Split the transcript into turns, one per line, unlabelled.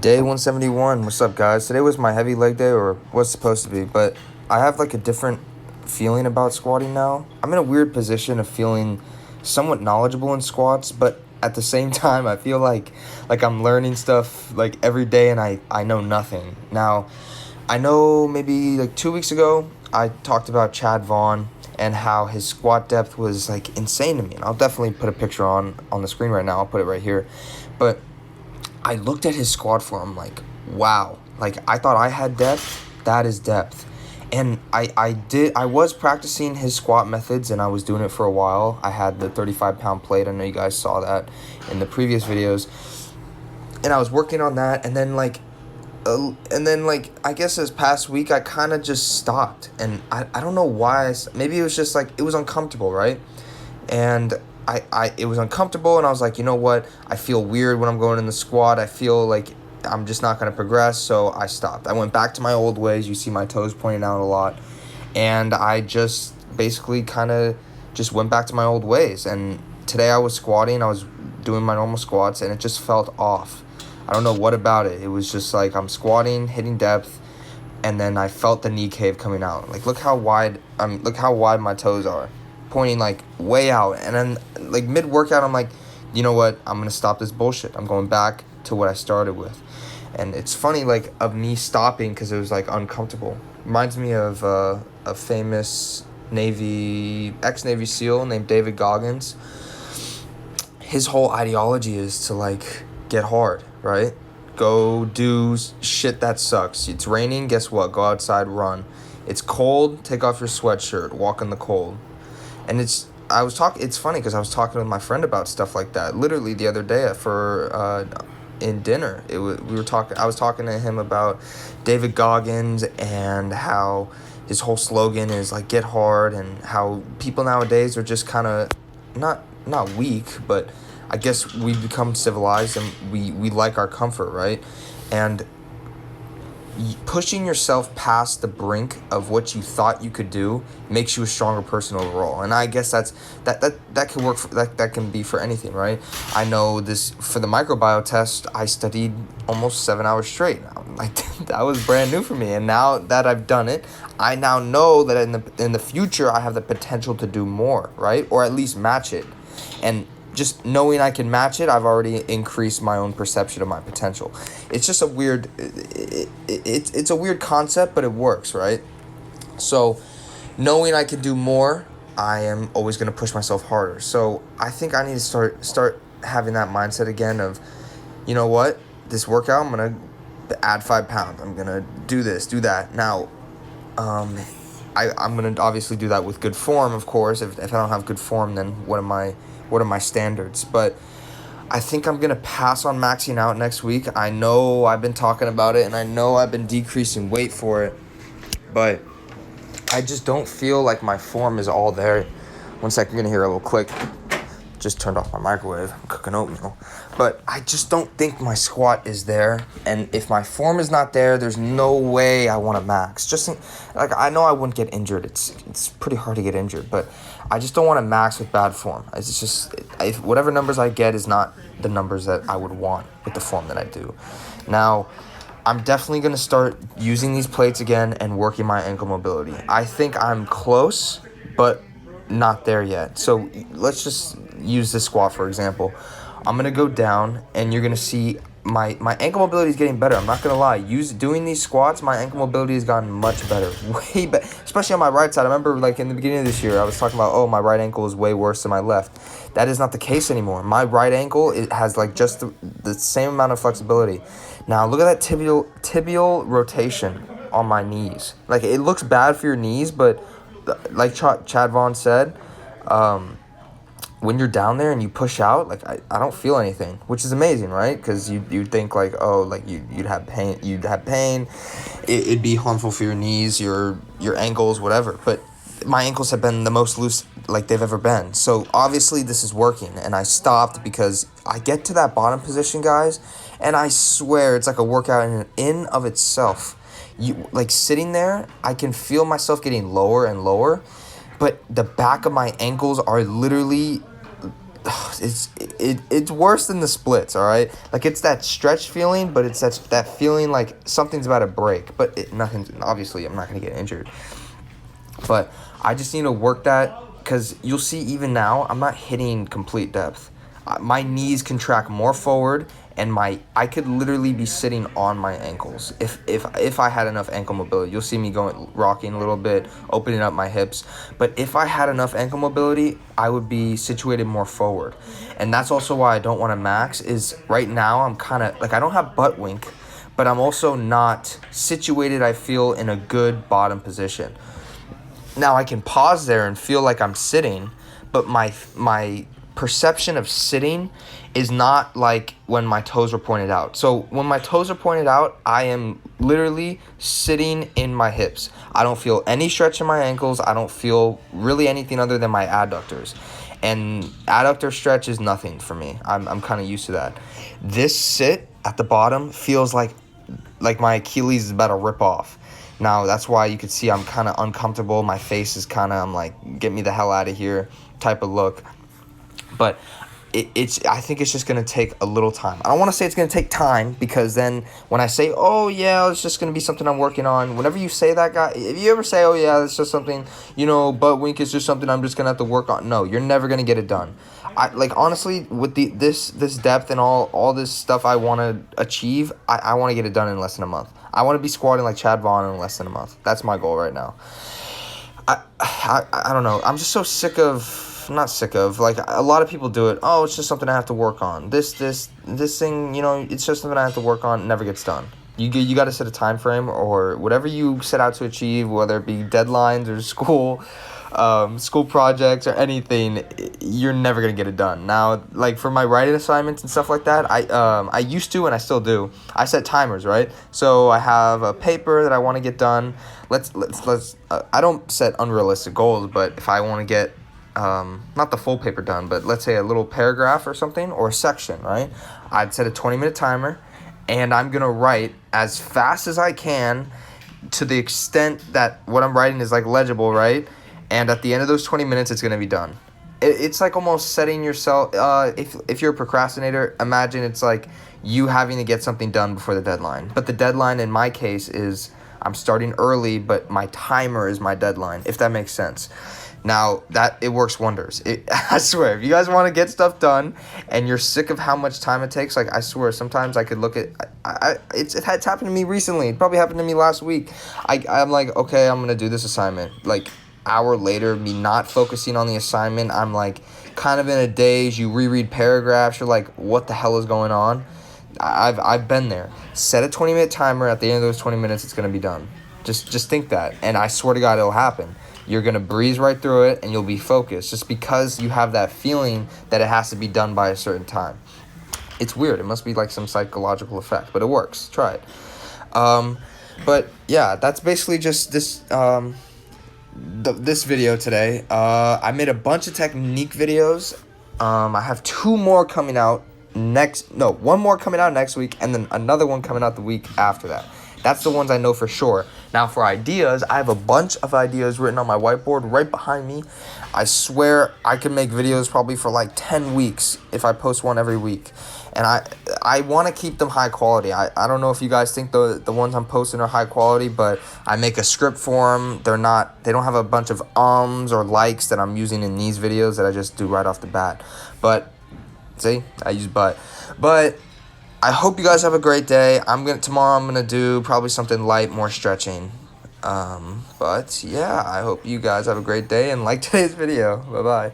Day 171. What's up, guys? Today was my heavy leg day, or was supposed to be, but I have like a different feeling about squatting now. I'm in a weird position of feeling somewhat knowledgeable in squats, but at the same time, I feel like I'm learning stuff like every day, and I know nothing. Now, I know maybe like 2 weeks ago, I talked about Chad Vaughn and how his squat depth was like insane to me, and I'll definitely put a picture on the screen right now. I'll put it right here, but I looked at his squat form like, wow. Like, I thought I had depth. That is depth. And I was practicing his squat methods, and I was doing it for a while. I had the 35-pound plate. I know you guys saw that in the previous videos. And I was working on that, and then I guess this past week I kind of just stopped. And I don't know why. Maybe it was just like, it was uncomfortable, right? And it was uncomfortable, and I was like, you know what? I feel weird when I'm going in the squat. I feel like I'm just not going to progress, so I stopped. I went back to my old ways. You see my toes pointing out a lot. And I just basically kind of just went back to my old ways. And today I was squatting. I was doing my normal squats, and it just felt off. I don't know what about it. It was just like I'm squatting, hitting depth, and then I felt the knee cave coming out. Like, look how wide my toes are, pointing like way out. And then like mid-workout, I'm like, you know what? I'm going to stop this bullshit. I'm going back to what I started with. And it's funny, like, of me stopping because it was like uncomfortable. Reminds me of a famous ex-Navy SEAL named David Goggins. His whole ideology is to like get hard, right? Go do shit that sucks. It's raining, guess what? Go outside, run. It's cold, take off your sweatshirt, walk in the cold. And it's funny because I was talking with my friend about stuff like that literally the other day in dinner. I was talking to him about David Goggins and how his whole slogan is like get hard, and how people nowadays are just kind of not weak, but I guess we've become civilized, and we like our comfort, right? And pushing yourself past the brink of what you thought you could do makes you a stronger person overall. And I guess that can work that can be for anything, right? I know this for the microbiome test. I studied almost 7 hours straight. Like, that was brand new for me, and now that I've done it, I now know that in the future I have the potential to do more, right? Or at least match it. And just knowing I can match it, I've already increased my own perception of my potential. It's just a weird, it's a weird concept, but it works, right? So knowing I can do more, I am always going to push myself harder. So I think I need to start having that mindset again of, you know what, this workout, I'm going to add 5 pounds. I'm going to do this, do that. Now, I'm going to obviously do that with good form, of course. If I don't have good form, then what are my standards? But I think I'm going to pass on maxing out next week. I know I've been talking about it, and I know I've been decreasing weight for it, but I just don't feel like my form is all there. 1 second, you're going to hear a little click. Just turned off my microwave. I'm cooking oatmeal. But I just don't think my squat is there. And if my form is not there, there's no way I want to max. Just like, I know I wouldn't get injured. It's pretty hard to get injured, but I just don't want to max with bad form. It's just, if whatever numbers I get is not the numbers that I would want with the form that I do. Now, I'm definitely going to start using these plates again and working my ankle mobility. I think I'm close, but not there yet. So let's just use this squat for example. I'm going to go down, and you're going to see my ankle mobility is getting better. I'm not going to lie. Doing these squats, my ankle mobility has gotten much better. Way better. Especially on my right side. I remember like in the beginning of this year, I was talking about, oh, my right ankle is way worse than my left. That is not the case anymore. My right ankle, it has like just the same amount of flexibility. Now, look at that tibial rotation on my knees. Like, it looks bad for your knees, but like Chad Vaughn said, when you're down there and you push out, like, I don't feel anything, which is amazing, right? Because you'd think like, oh, like you'd have pain, it'd be harmful for your knees, your ankles, whatever. But my ankles have been the most loose like they've ever been. So obviously this is working, and I stopped because I get to that bottom position, guys, and I swear it's like a workout in of itself. You like sitting there, I can feel myself getting lower and lower, but the back of my ankles are literally it's worse than the splits, all right? Like, it's that stretch feeling, but it's that feeling like something's about to break. But nothing's, obviously, I'm not going to get injured. But I just need to work that, because you'll see even now, I'm not hitting complete depth. My knees can track more forward, and I could literally be sitting on my ankles if I had enough ankle mobility. You'll see me rocking a little bit, opening up my hips. But if I had enough ankle mobility, I would be situated more forward. And that's also why I don't want to max, is right now I'm kind of, like, I don't have butt wink, but I'm also not situated, I feel, in a good bottom position. Now, I can pause there and feel like I'm sitting, but my perception of sitting is not like when my toes were pointed out. So when my toes are pointed out, I am literally sitting in my hips. I don't feel any stretch in my ankles. I don't feel really anything other than my adductors. And adductor stretch is nothing for me. I'm kind of used to that. This sit at the bottom feels like my Achilles is about to rip off. Now, that's why you can see I'm kind of uncomfortable. My face is kind of, I'm like, get me the hell out of here type of look. But I think it's just going to take a little time. I don't want to say it's going to take time, because then when I say, oh, yeah, it's just going to be something I'm working on, whenever you say that, guy, if you ever say, oh, yeah, it's just something, butt wink is just something I'm just going to have to work on. No, you're never going to get it done. Honestly, with this depth and all this stuff I want to achieve, I want to get it done in less than a month. I want to be squatting like Chad Vaughn in less than a month. That's my goal right now. I don't know. I'm just so sick of... Not sick of, like, a lot of people do it. Oh, it's just something I have to work on. This thing, it's just something I have to work on. It never gets done. You got to set a time frame, or whatever you set out to achieve, whether it be deadlines or school projects or anything. You're never gonna get it done. Now, like, for my writing assignments and stuff like that, I used to, and I still do. I set timers, right? So I have a paper that I want to get done. Let's. I don't set unrealistic goals, but if I want to get not the full paper done, but let's say a little paragraph or something, or a section, right? I'd set a 20-minute timer, and I'm going to write as fast as I can, to the extent that what I'm writing is, like, legible, right? And at the end of those 20 minutes, it's going to be done. It's like almost setting yourself, if you're a procrastinator, imagine it's like you having to get something done before the deadline. But the deadline in my case is I'm starting early, but my timer is my deadline, if that makes sense. Now, it works wonders. I swear, if you guys want to get stuff done and you're sick of how much time it takes, like, I swear, sometimes I could look at... It's happened to me recently. It probably happened to me last week. I'm like, okay, I'm going to do this assignment. Like, hour later, me not focusing on the assignment, I'm, like, kind of in a daze. You reread paragraphs. You're like, what the hell is going on? I've been there. Set a 20-minute timer. At the end of those 20 minutes, it's going to be done. Just think that. And I swear to God, it'll happen. You're going to breeze right through it, and you'll be focused, just because you have that feeling that it has to be done by a certain time. It's weird. It must be like some psychological effect, but it works. Try it. But yeah, that's basically just this video today. I made a bunch of technique videos. I have one more coming out next week, and then another one coming out the week after that. That's the ones I know for sure. Now, for ideas, I have a bunch of ideas written on my whiteboard right behind me. I swear I can make videos probably for like 10 weeks if I post one every week. And I want to keep them high quality. I don't know if you guys think the ones I'm posting are high quality, but I make a script for them. They don't have a bunch of ums or likes that I'm using in these videos that I just do right off the bat. But, see, I use but. But I hope you guys have a great day. Tomorrow I'm gonna do probably something light, more stretching. But yeah, I hope you guys have a great day and like today's video. Bye bye.